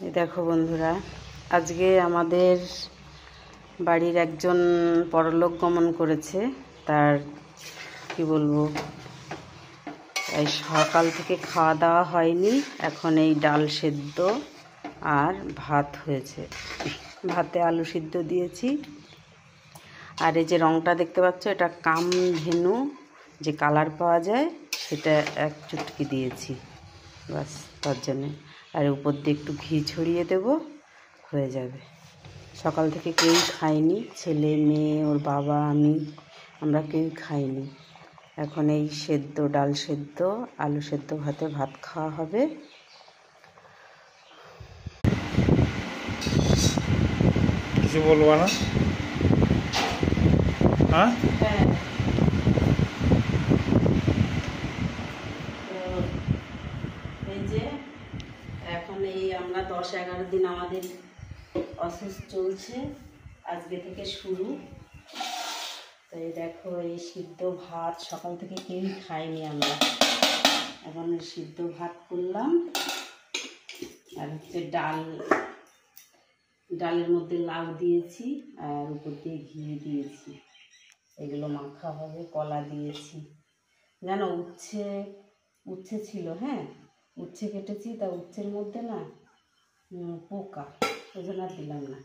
এই দেখো বন্ধুরা, আজকে আমাদের বাড়ির একজন পরলোক গমন করেছে। তার কি বলবো, এই সকাল থেকে খাওয়া দাওয়া হয়নি। এখন এই ডাল সেদ্ধ আর ভাত হয়েছে, ভাতে আলু সিদ্ধ দিয়েছি। আর এই যে রঙটা দেখতে পাচ্ছ, এটা কামধেনু যে কালার পাওয়া যায় সেটা এক চুটকি দিয়েছি, বাস তার জন্যে। আর উপর দিয়ে একটু ঘি ছড়িয়ে দেব, হয়ে যাবে। সকাল থেকে কেউই খায়নি, ছেলে মেয়ে, ওর বাবা, আমরা কেউই খাইনি। এখন এই সেদ্ধ ডাল সেদ্ধ আলু সেদ্ধ ভাতে ভাত খাওয়া হবে। কিছু বলবো না? হ্যাঁ, এই যে এখন এই আমরা 10-11 দিন আমাদের অসুস্থ চলছে, আজকে থেকে শুরু। তো এই দেখো, এই সিদ্ধ ভাত সকাল থেকে কেউই খাইনি আমরা। এখন সিদ্ধ ভাত করলাম, আর হচ্ছে ডালের মধ্যে লাউ দিয়েছি, আর উপর দিয়ে ঘি দিয়েছি। এগুলো মাখা হবে। কলা দিয়েছি, জানো উচ্ছে ছিল, হ্যাঁ উচ্ছে কেটেছি, তা উচ্ছের মধ্যে না পোকা, ওই জন্য আর দিলাম না।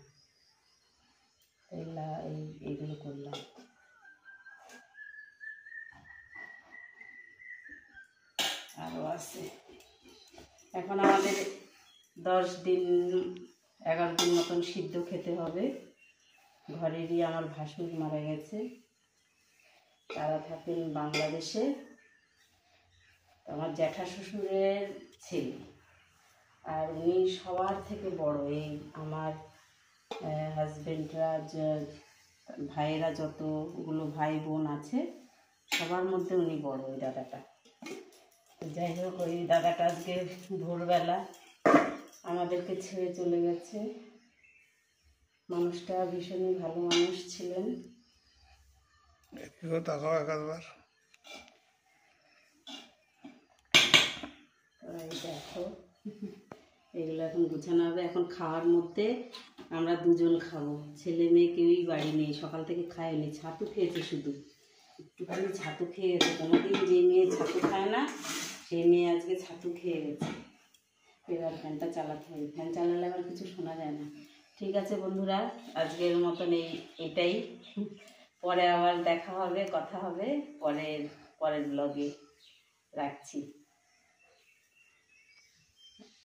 এইগুলো করলাম। আরও আছে। এখন আমাদের 10-11 দিন মতন সিদ্ধ খেতে হবে। ঘরেরই আমার ভাসুর মারা গেছে, তারা থাকেন বাংলাদেশে। আমার জ্যাঠা শ্বশুরের ছেলে, আর উনি সবার থেকে বড়। এই আমার হাজবেন্ডরা, ভাইয়েরা যতগুলো ভাই বোন আছে সবার মধ্যে উনি বড়, ওই দাদাটা। যাই হোক, ওই দাদাটা আজকে ভোরবেলা আমাদেরকে ছেড়ে চলে গেছে। মানুষটা ভীষণই ভালো মানুষ ছিলেন। তাকাও একবার। দেখো, এগুলো এখন গুছানো হবে। এখন খাওয়ার মধ্যে আমরা দুজন খাবো, ছেলে মেয়ে কেউই বাড়ি নেই, সকাল থেকে খায়নি। ছাতু খেয়েছে, শুধু একটুখানি ছাতু খেয়ে গেছে। কোনোদিন যে মেয়ে ছাতু খায় না, সেই মেয়ে আজকে ছাতু খেয়ে গেছে। এবার ফ্যানটা চালাতে হবে, ফ্যান চালালে আবার কিছু শোনা যায় না। ঠিক আছে বন্ধুরা, আজকের মতন এটাই। পরে আবার দেখা হবে, কথা হবে পরের ব্লগে। রাখছি।